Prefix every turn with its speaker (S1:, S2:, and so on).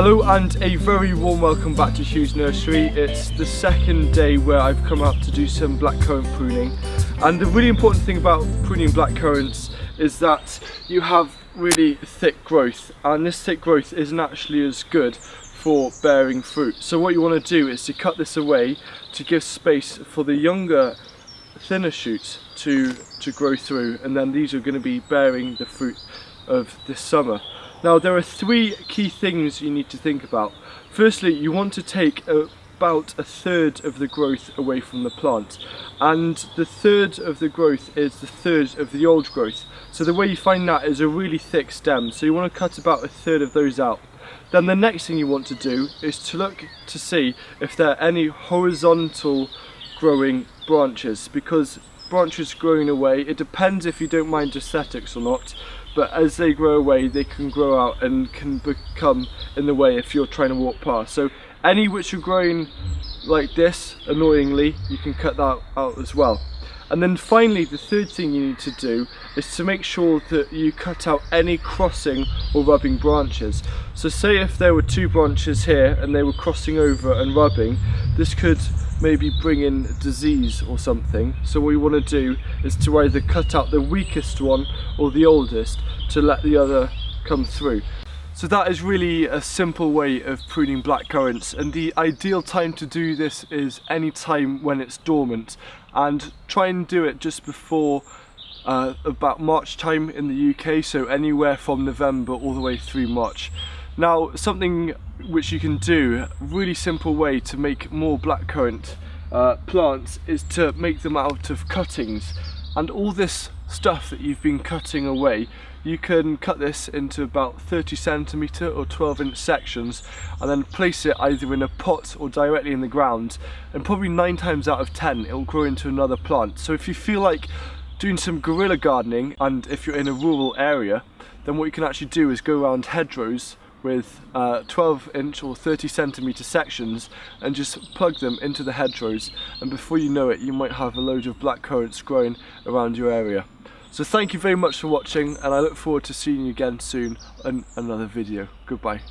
S1: Hello and a very warm welcome back to HuwsNursery. It's the second day where I've come out to do some blackcurrant pruning, and the really important thing about pruning blackcurrants is that you have really thick growth, and this thick growth isn't actually as good for bearing fruit. So what you want to do is to cut this away to give space for the younger, thinner shoots to grow through, and then these are going to be bearing the fruit of this summer. Now there are three key things you need to think about. Firstly, you want to take about a third of the growth away from the plant, and the third of the growth is the third of the old growth. So the way you find that is a really thick stem, so you want to cut about a third of those out. Then the next thing you want to do is to look to see if there are any horizontal growing branches, because branches growing away, it depends if you don't mind aesthetics or not, but as they grow away they can grow out and can become in the way if you're trying to walk past. So any which are growing like this, annoyingly, you can cut that out as well. And then finally, the third thing you need to do is to make sure that you cut out any crossing or rubbing branches. So say if there were two branches here and they were crossing over and rubbing, this could maybe bring in disease or something. So what you want to do is to either cut out the weakest one or the oldest to let the other come through. So that is really a simple way of pruning blackcurrants, and the ideal time to do this is any time when it's dormant, and try and do it just before about March time in the UK, so anywhere from November all the way through March. Now something which you can do, a really simple way to make more blackcurrant plants, is to make them out of cuttings, and all this stuff that you've been cutting away, you can cut this into about 30 centimetre or 12-inch sections and then place it either in a pot or directly in the ground, and probably 9 times out of 10 it will grow into another plant. So if you feel like doing some guerrilla gardening, and if you're in a rural area, then what you can actually do is go around hedgerows with 12-inch or 30 centimetre sections and just plug them into the hedgerows, and before you know it you might have a load of blackcurrants growing around your area. So thank you very much for watching, and I look forward to seeing you again soon in another video. Goodbye.